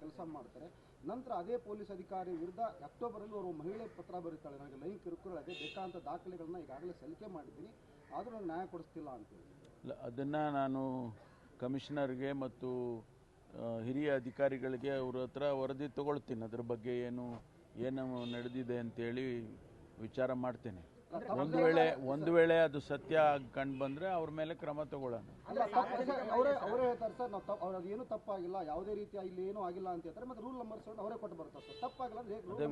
ಕೆಲಸ ಮಾಡ್ತಾರೆ. ನಂತರ ಅದೇ ಪೊಲೀಸ್ ಅಧಿಕಾರಿ ವಿರುದ್ಧ ಅಕ್ಟೋಬರಲ್ಲಿ ಅವರು ಮಹಿಳೆ ಪತ್ರ ಬರೀತಾಳೆ, ನನಗೆ ಲೈಂಗಿಕ ಕಿರುಕುಳ ಇದೆ, ಬೇಕಾದಂಥ ದಾಖಲೆಗಳನ್ನ ಈಗಾಗಲೇ ಸಲ್ಲಿಕೆ ಮಾಡಿದ್ದೀನಿ, ಆದರೂ ನನಗೆ ನ್ಯಾಯ ಕೊಡಿಸ್ತಿಲ್ಲ ಅಂತೇಳಿ. ಅದನ್ನು ನಾನು ಕಮಿಷನರ್ಗೆ ಮತ್ತು ಹಿರಿಯ ಅಧಿಕಾರಿಗಳಿಗೆ ಅವ್ರ ಹತ್ರ ವರದಿ ತಗೊಳ್ತೀನಿ. ಅದ್ರ ಬಗ್ಗೆ ಏನು ನಡೆದಿದೆ ಅಂತೇಳಿ ವಿಚಾರ ಮಾಡ್ತೇನೆ. ಒಂದು ವೇಳೆ ಅದು ಸತ್ಯ ಕಂಡು ಬಂದರೆ ಅವ್ರ ಮೇಲೆ ಕ್ರಮ ತಗೊಳ್ಳೋಣ. ಅವರೇ ಹೇಳ್ತಾರೆ ಸರ್, ನಾವು ಏನು ತಪ್ಪಾಗಿಲ್ಲ, ಯಾವುದೇ ರೀತಿಯ ಇಲ್ಲಿ ಏನೂ ಆಗಿಲ್ಲ ಅಂತ ಹೇಳ್ತಾರೆ. ಮತ್ತು ರೂಲ್ ನಂಬರ್ಸ್ ಅವರೇ ಕೊಟ್ಟು ಬರ್ತಾರೆ ಸರ್, ತಪ್ಪಾಗಿಲ್ಲ ಅದೇ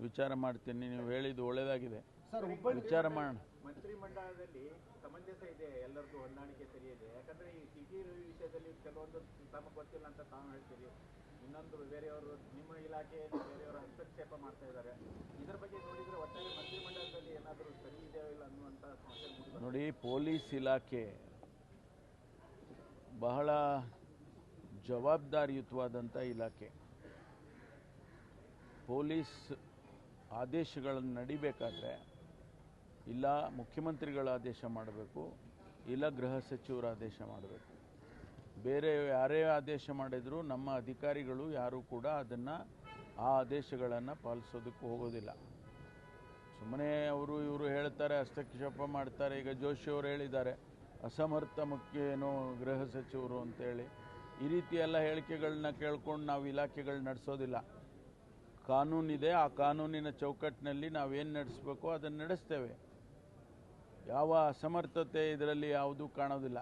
ವಿಚಾರ ಮಾಡ್ತೀನಿ. ನೀವು ಹೇಳಿದ್ದು ಒಳ್ಳೆಯದಾಗಿದೆ ಸರ್, ವಿಚಾರ ಮಾಡೋಣ. ಮಂತ್ರಿಮಂಡಲದಲ್ಲಿ ಸಮಂಜಸ ಇದೆ, ಎಲ್ಲರಿಗೂ ಹೊಂದಾಣಿಕೆ ಸರಿ ಇದೆ. ಯಾಕಂದ್ರೆ ಈ ಸಿಟಿ ವಿಷಯದಲ್ಲಿ ಕೆಲವೊಂದು ತಮಗೆ ಗೊತ್ತಿಲ್ಲ ಅಂತ ತಾವು ಹೇಳ್ತೀರಿ, ಇನ್ನೊಂದು ಬೇರೆಯವರು ನಿಮ್ಮ ಇಲಾಖೆ ಬೇರೆಯವರು ಹಸ್ತಕ್ಷೇಪ ಮಾಡ್ತಾ ಇದ್ದಾರೆ. ಇದರ ಬಗ್ಗೆ ನೋಡಿದ್ರೆ ಒಟ್ಟಾರೆ ಮಂತ್ರಿಮಂಡಲದಲ್ಲಿ ಏನಾದರೂ ಸರಿ ಇದೆಯೋ ಇಲ್ಲ ಅನ್ನುವಂಥ ಸಮಸ್ಯೆ ನೋಡಿ. ಪೊಲೀಸ್ ಇಲಾಖೆ ಬಹಳ ಜವಾಬ್ದಾರಿಯುತವಾದಂಥ ಇಲಾಖೆ. ಪೊಲೀಸ್ ಆದೇಶಗಳನ್ನು ನಡಿಬೇಕಾದ್ರೆ ಇಲ್ಲ ಮುಖ್ಯಮಂತ್ರಿಗಳ ಆದೇಶ ಮಾಡಬೇಕು, ಇಲ್ಲ ಗೃಹ ಸಚಿವರ ಆದೇಶ ಮಾಡಬೇಕು. ಬೇರೆ ಯಾರೇ ಆದೇಶ ಮಾಡಿದರೂ ನಮ್ಮ ಅಧಿಕಾರಿಗಳು ಯಾರೂ ಕೂಡ ಆ ಆದೇಶಗಳನ್ನು ಪಾಲಿಸೋದಕ್ಕೆ ಹೋಗೋದಿಲ್ಲ. ಸುಮ್ಮನೆ ಇವರು ಹೇಳ್ತಾರೆ, ಹಸ್ತಕ್ಷೇಪ ಮಾಡ್ತಾರೆ. ಈಗ ಜೋಶಿ ಅವರು ಹೇಳಿದ್ದಾರೆ, ಅಸಮರ್ಥ ಗೃಹ ಸಚಿವರು ಅಂತೇಳಿ. ಈ ರೀತಿ ಎಲ್ಲ ಹೇಳಿಕೆಗಳನ್ನ ಕೇಳ್ಕೊಂಡು ನಾವು ಇಲಾಖೆಗಳು ನಡೆಸೋದಿಲ್ಲ. ಕಾನೂನಿದೆ, ಆ ಕಾನೂನಿನ ಚೌಕಟ್ಟಿನಲ್ಲಿ ನಾವೇನು ನಡೆಸಬೇಕೋ ಅದನ್ನು ನಡೆಸ್ತೇವೆ. ಯಾವ ಅಸಮರ್ಥತೆ ಇದರಲ್ಲಿ ಯಾವುದೂ ಕಾಣೋದಿಲ್ಲ.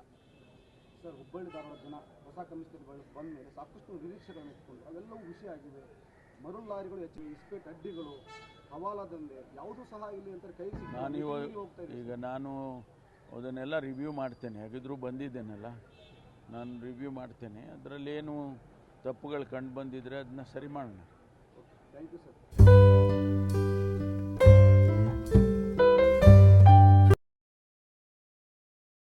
ಸರ್, ಹುಬ್ಬಳ್ಳಿ ಧಾರವಾಡ ಜನ ಹೊಸ ಕಮಿಷನರ್ ಬಂದ ಮೇಲೆ ಸಾಕಷ್ಟು ನಿರೀಕ್ಷೆಗಳನ್ನು ಇಟ್ಕೊಂಡು ಅವೆಲ್ಲವೂ ವಿಷಯ ಆಗಿವೆ. ಮರಳು ಲಾರಿಗಳು ಹೆಚ್ಚಿಗೆ, ಇಸ್ಪೇಟ್ ಅಡ್ಡಿಗಳು, ಹವಾಲಾದಂದೆ ಯಾವುದೂ ಸಹ ಇಲ್ಲಿ ಅಂತ ಕೈ ನಾನು ಅದನ್ನೆಲ್ಲ ರಿವ್ಯೂ ಮಾಡ್ತೇನೆ. ಹಾಗಿದ್ರೂ ಬಂದಿದ್ದೇನಲ್ಲ, ನಾನು ರಿವ್ಯೂ ಮಾಡ್ತೇನೆ. ಅದರಲ್ಲೇನು ತಪ್ಪುಗಳು ಕಂಡು ಬಂದಿದ್ರೆ ಅದನ್ನ ಸರಿ ಮಾಡೋಣ. Thank you sir.